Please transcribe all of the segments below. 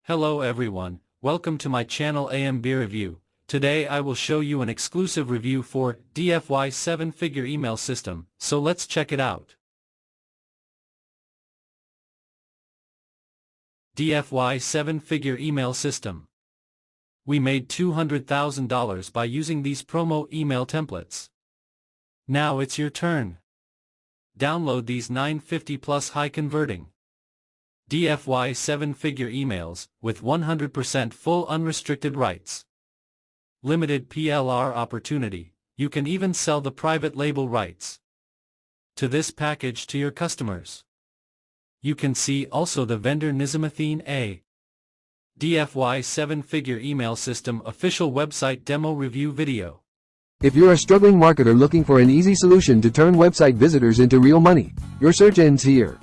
Hello everyone, welcome to my channel AMB-Review. Today I will show you an exclusive review for DFY 7-figure email system, so let's check it out. DFY 7-figure email system. We made $200,000 by using these promo email templates. Now it's your turn. Download these 950 plus high converting DFY 7-figure emails, with 100% full unrestricted rights. Limited PLR opportunity, you can even sell the private label rights to this package to your customers. You can see also the vendor Nizamuddin A. DFY 7-figure email system official website demo review video. If you're a struggling marketer looking for an easy solution to turn website visitors into real money, your search ends here.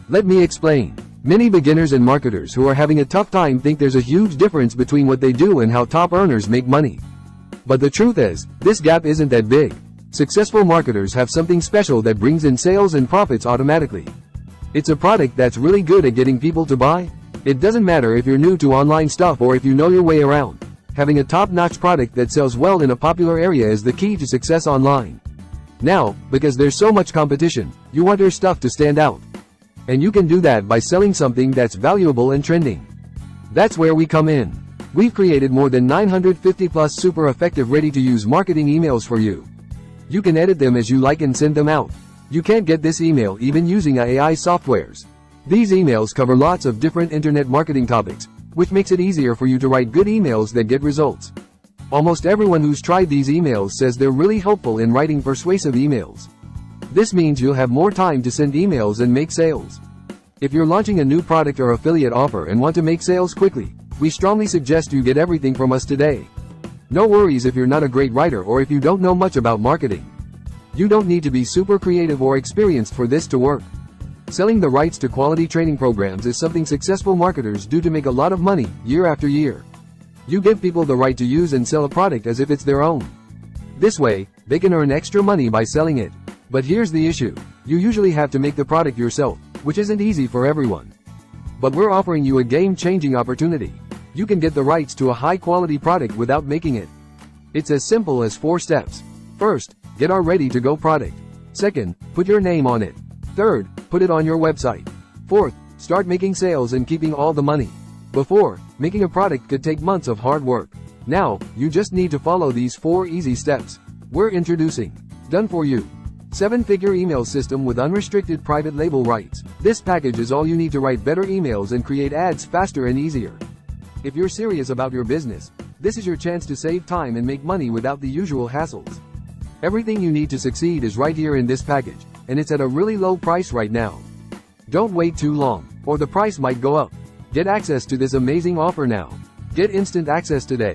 Let me explain. Many beginners and marketers who are having a tough time think there's a huge difference between what they do and how top earners make money. But the truth is, this gap isn't that big. Successful marketers have something special that brings in sales and profits automatically. It's a product that's really good at getting people to buy. It doesn't matter if you're new to online stuff or if you know your way around. Having a top-notch product that sells well in a popular area is the key to success online. Now, because there's so much competition, you want your stuff to stand out. And you can do that by selling something that's valuable and trending. That's where we come in. We've created more than 950 plus super effective ready-to-use marketing emails for you. You can edit them as you like and send them out. You can't get this email even using AI softwares. These emails cover lots of different internet marketing topics, which makes it easier for you to write good emails that get results. Almost everyone who's tried these emails says they're really helpful in writing persuasive emails. This means you'll have more time to send emails and make sales. If you're launching a new product or affiliate offer and want to make sales quickly, we strongly suggest you get everything from us today. No worries if you're not a great writer or if you don't know much about marketing. You don't need to be super creative or experienced for this to work. Selling the rights to quality training programs is something successful marketers do to make a lot of money, year after year. You give people the right to use and sell a product as if it's their own. This way, they can earn extra money by selling it. But here's the issue. You usually have to make the product yourself, which isn't easy for everyone. But we're offering you a game-changing opportunity. You can get the rights to a high-quality product without making it. It's as simple as 4 steps. First, get our ready-to-go product. Second, put your name on it. Third, put it on your website. Fourth, start making sales and keeping all the money. Before, making a product could take months of hard work. Now, you just need to follow these 4 easy steps. We're introducing Done For You 7-figure email system with unrestricted private label rights. This package is all you need to write better emails and create ads faster and easier. If you're serious about your business, this is your chance to save time and make money without the usual hassles. Everything you need to succeed is right here in this package, and it's at a really low price right now. Don't wait too long, or the price might go up. Get access to this amazing offer now. Get instant access today.